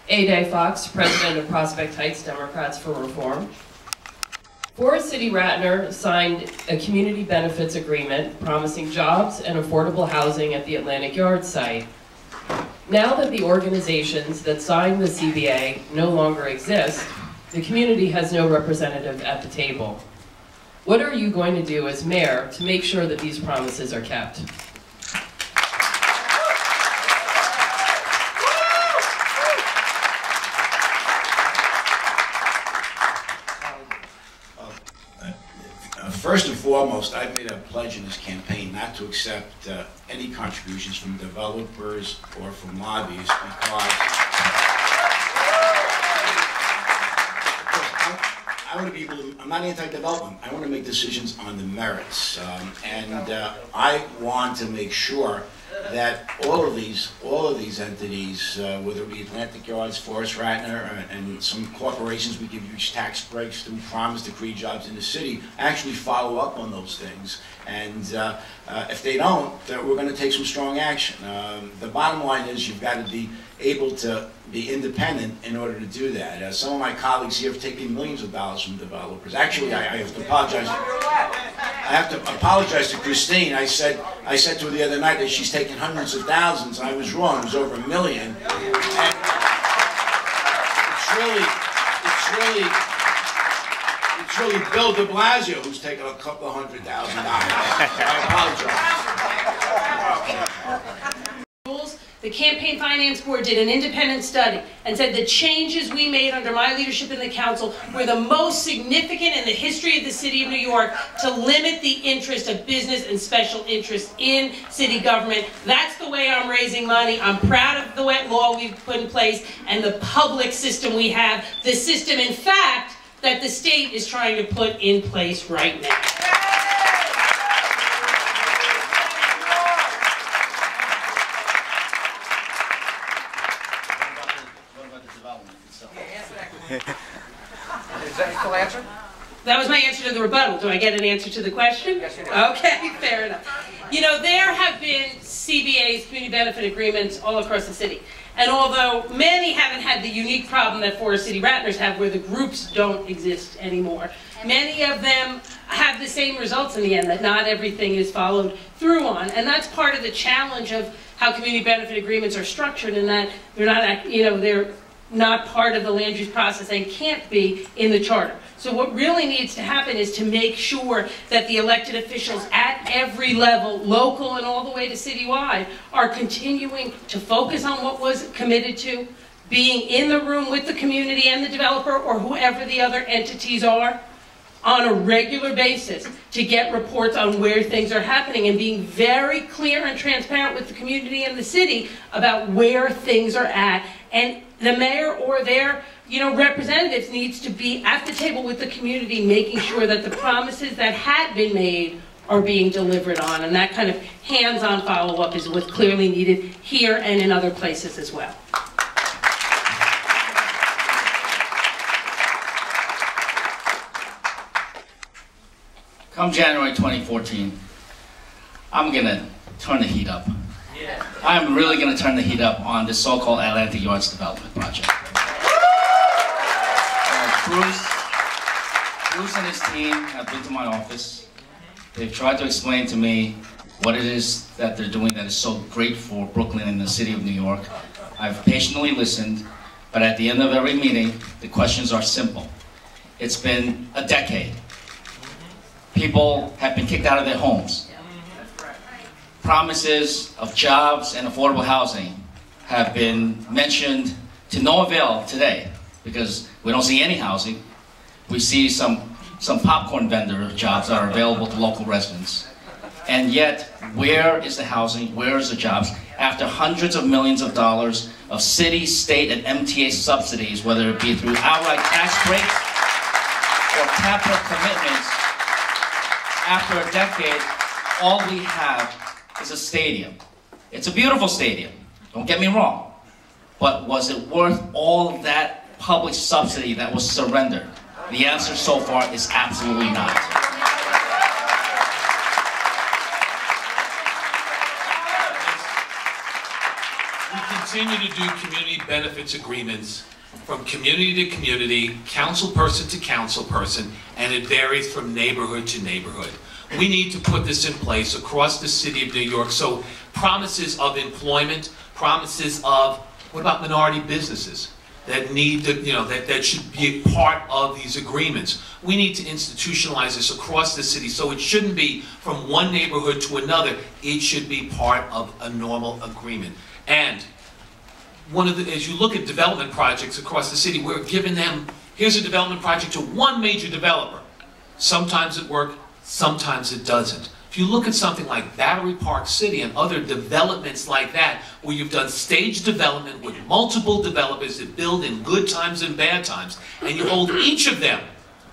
Ede Fox, President of Prospect Heights Democrats for Reform. Forest City Radnor signed a community benefits agreement promising jobs and affordable housing at the Atlantic Yard site. Now that the organizations that signed the CBA no longer exist, the community has no representative at the table. What are you going to do as mayor to make sure that these promises are kept? First and foremost, I've made a pledge in this campaign not to accept any contributions from developers or from lobbyists because I'm not anti-development. I want to make decisions on the merits, I want to make sure that all of these entities, whether it be Atlantic Yards, Forest Radnor, and some corporations we give huge tax breaks to promise to create jobs in the city, actually follow up on those things. And if they don't, we're going to take some strong action. The bottom line is you've got to be able to be independent in order to do that. Some of my colleagues here have taken millions of dollars from developers. Actually, I have to apologize. I have to apologize to Christine. I said to her the other night that she's taken hundreds of thousands. I was wrong. It was over $1 million. And it's really Bill de Blasio who's taken a couple of $100,000. I apologize. The Campaign Finance Board did an independent study and said the changes we made under my leadership in the council were the most significant in the history of the city of New York to limit the interest of business and special interests in city government. That's the way I'm raising money. I'm proud of the law we've put in place and the public system we have, the system, in fact, that the state is trying to put in place right now. Is that your full answer? That was my answer to the rebuttal. Do I get an answer to the question? Yes, you do. Okay, fair enough. You know, there have been CBAs, community benefit agreements, all across the city. And although many haven't had the unique problem that Forest City Radnors have where the groups don't exist anymore, many of them have the same results in the end, that not everything is followed through on. And that's part of the challenge of how community benefit agreements are structured, in that they're not, they're not part of the land use process and can't be in the charter. So what really needs to happen is to make sure that the elected officials at every level, local and all the way to citywide, are continuing to focus on what was committed to, being in the room with the community and the developer or whoever the other entities are on a regular basis to get reports on where things are happening and being very clear and transparent with the community and the city about where things are at. And the mayor or their representatives needs to be at the table with the community, making sure that the promises that had been made are being delivered on. And that kind of hands-on follow-up is what's clearly needed here and in other places as well. Come January 2014, I'm going to turn the heat up. Yeah. I'm really going to turn the heat up on this so-called Atlantic Yards development project. Bruce and his team have been to my office. They've tried to explain to me what it is that they're doing that is so great for Brooklyn and the city of New York. I've patiently listened, but at the end of every meeting, the questions are simple. It's been a decade. People have been kicked out of their homes. Promises of jobs and affordable housing have been mentioned to no avail today because we don't see any housing. We see some popcorn vendor jobs that are available to local residents. And yet, where is the housing? Where is the jobs? After hundreds of millions of dollars of city, state, and MTA subsidies, whether it be through outright tax breaks or capital commitments, after a decade, all we have is a stadium. It's a beautiful stadium, don't get me wrong. But was it worth all of that public subsidy that was surrendered? The answer so far is absolutely not. We continue to do community benefits agreements from community to community, council person to council person, and it varies from neighborhood to neighborhood. We need to put this in place across the city of New York, so promises of employment, promises of, what about minority businesses that need to, that should be a part of these agreements. We need to institutionalize this across the city, so it shouldn't be from one neighborhood to another. It should be part of a normal agreement. And as you look at development projects across the city, we're giving them, here's a development project to one major developer. Sometimes it works, sometimes it doesn't. If you look at something like Battery Park City and other developments like that, where you've done staged development with multiple developers that build in good times and bad times, and you hold each of them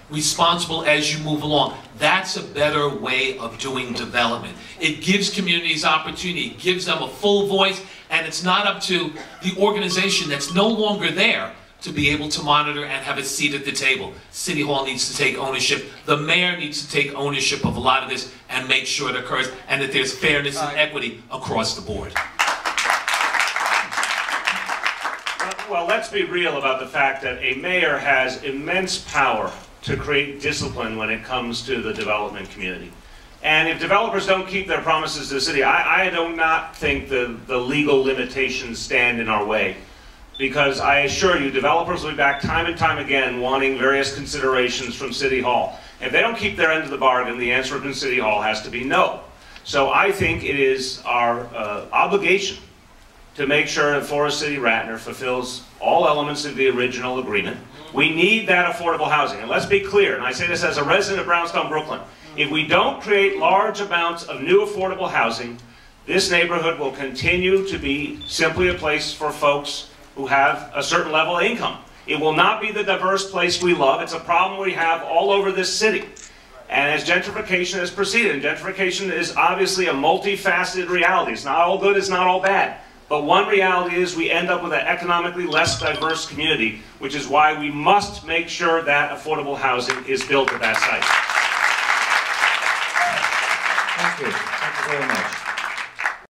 responsible as you move along, that's a better way of doing development. It gives communities opportunity, it gives them a full voice, and it's not up to the organization that's no longer there to be able to monitor and have a seat at the table. City Hall needs to take ownership. The mayor needs to take ownership of a lot of this and make sure it occurs and that there's fairness and equity across the board. Well, let's be real about the fact that a mayor has immense power to create discipline when it comes to the development community. And if developers don't keep their promises to the city, I do not think the legal limitations stand in our way. Because I assure you, developers will be back time and time again wanting various considerations from City Hall. If they don't keep their end of the bargain, the answer from City Hall has to be no. So I think it is our obligation to make sure that Forest City Radnor fulfills all elements of the original agreement. We need that affordable housing. And let's be clear, and I say this as a resident of Brownstone, Brooklyn, if we don't create large amounts of new affordable housing, this neighborhood will continue to be simply a place for folks who have a certain level of income. It will not be the diverse place we love. It's a problem we have all over this city. And as gentrification has proceeded, and gentrification is obviously a multifaceted reality. It's not all good, it's not all bad. But one reality is we end up with an economically less diverse community, which is why we must make sure that affordable housing is built at that site. Thank you. Thank you very much.